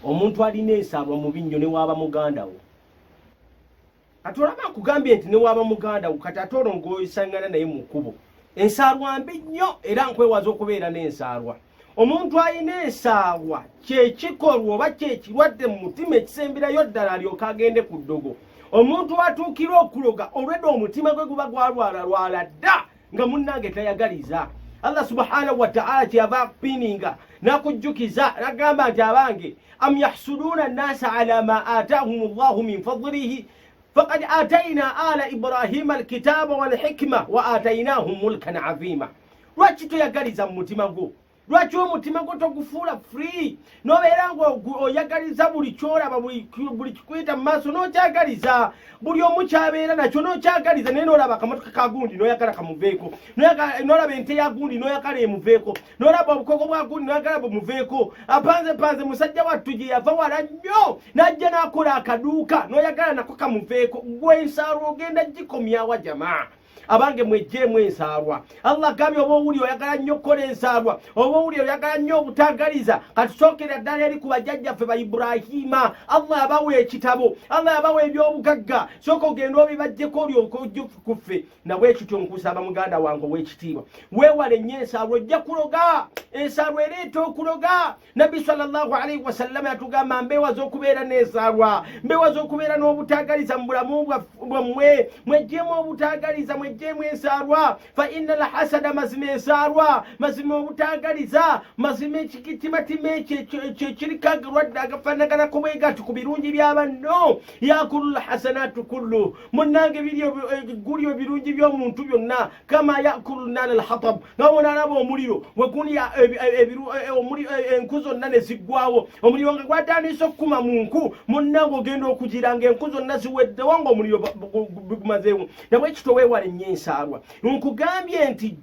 omuntu alina ensaalwa mu binnyo ne waaba muganda wo. Kati olaba nkugambye nti ne waaba muganda wo kati ate olongooyisangana naye mu kkubo. Ensaalwa mbi nnyo era nkwewaza okubeera n'ensaalwa. Omuntu alina ensaalwa kyekikolwa oba kyekirwadde mu mutima ekisemberayo ddala alyoka agende ku ddogo. Omuntu atuukira okuloga olwedde omutima gwe guba gwalwala dda nga munnange tayagaliza. Allah subhanahu wa ta'ala kyava akupininga n'akujjukiza n'agamba nti abange am yahsuduna nnasa ala ma ataahum llahu min fadlihi faqad atayna ala ibrahima alkitaba walhikma wa ataynahum mulkan azima. Lwaki toyagaliza mu mutima gwo? Lwaki omutima gwo togufuula free nobeera ng'oyagaliza buli kyolaba buli kikuyita mu maaso n'okyagaliza buli omu kyabeera nakyo n'okyagaliza naye n'olaba akamotoka ka gundi n'oyagala kamuveeko n'olaba ente ya gundi n'oyagala emuveeko n'olaba obukoko bwa gundi n'oyagala bumuveeko apanze musajja wattu gye yava wala nnyo n'ajja n'akola akaduuka n'oyagala nako kamuveeko gwe ensaalwa ogenda gikomyawa jamaa. Abange mwejjeemu ensaalwa. Allah gambye oba owuli oyagala nnyo okukola ensaalwa oba owuli oyagala nnyo obutagaliza katusookera ddala eri ku bajjajjaffe ba Ibrahima. Allah abawa ekitabo, Allah abawa ebyobugagga, sooka ogenda obibajjeko olyoka ojja kuffe. Nabwekityo nkusaba muganda wange ow'ekitiibwa weewale nnyo ensaalwa ojja kuloga. Ensaalwa ereeta okuloga. Nabbi sallallahu alaihi wasallam yatugamba mbeewaza okubeera n'ensaalwa, mbeewaza okubeera n'obutagaliza mu bulamu bwammwe. Mwejjeemu obutagaliza, mwejjeemu ensaalwa. Fa inna alhasada mazima ensaalwa, mazima obutagaliza, mazima ekitimatima ekyo kiriko agalwadde agafaanaganako bwe gati ku birungi bya banno. Yakulu lhasanatu kullu, munnange gulyo ebirungi by'omuntu byonna kama yakulu nana alhatab, nga bw'onaalaba omuliro we gulya enku zonna ne ziggwawo. Omuliro nga gwatandise okukuma mu nku munnange ogenda okugira ng'enku zonna ziweddewo ng'omuliro gumazeewo. Nabwekityo weewale nnyo ensaalwa. Nkugambye nti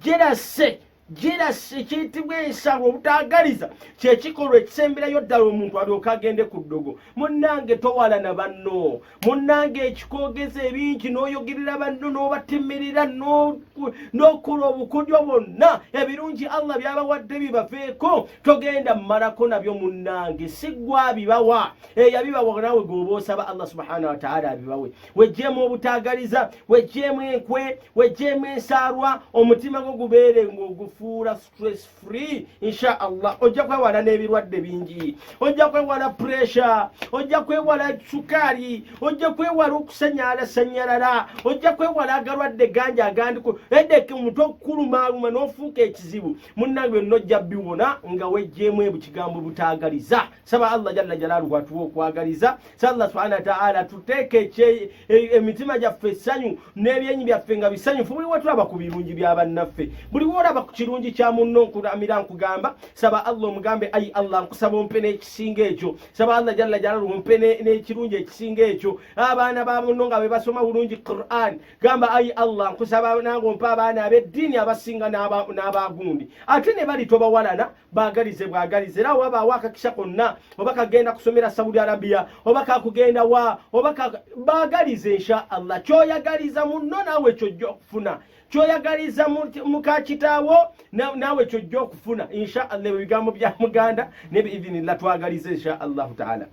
jerase kiyitibwa ensaalwa obutagaliza kyekikolwa ekisemberayo ddala omuntu alyoka agende ku ddogo. Munnange towala na banno, munnange ekikoogeza ebingi n'oyogerera banno n'obatemerera n'okola obukodyo bwonna ebirungi Allah byabawadde bibaveeko togenda mmalako nabyo munnange. Si ggwe abibawa, yabibawa naawe gweoba osaba Allah subhanahu wa ta'ala abibawe. Wejjeemu obutagaliza, wejjeemu enkwe, wejjeemu ensaalwa, omutima gwo gubeere ng'ogufuula stress free insha Allah. Ojja kwewala n'ebirwadde bingi, ojja kwewala pressure, ojja kwewala sukari, ojja kwewala okusanyala, ojja kwewala agalwadde ganja agandiko edeke omutwe okukulumaaluma n'ofuuka ekizibu. Munnange byonna ojja biwona nga wejjeemu ekigambo butagaliza. Saba Allah jalla jalaaluhu atuwa okwagaliza. Saba Allah subhanahu wa ta'ala tuteeke emitima gyaffe essanyu n'ebyenyi byaffe nga bisanyufu buli watulaba ku birungi bya bannaffe, buli wolaba ku kirungi kya munno nkuramira nkugamba saba Allah omugambe ayi Allah nkusaba ompe n'ekisinga ekyo. Saba Allah jalla jalaaluhu ompe n'ekirungi ekisinga ekyo. Abaana ba munno nga be basoma bulungi Qur'an gamba ayi Allah nkusaba nange ompe abaana ab'eddiini abasinga n'abagundi. Ate ne bali tobawalana baagalize bwagalize. Era wabaawo akakisa konna oba kagenda kusomera Saudi Arabia oba kakugenda oba baagalize insha Allah. Kyoyagaliza munno naawe kyojja okufuna, kyoyagaliza muka kitaawo naawe kyojja okufuna insha Allah. Ebigambo bya muganda ne biidhinillah twagalize insha Allah ta'ala.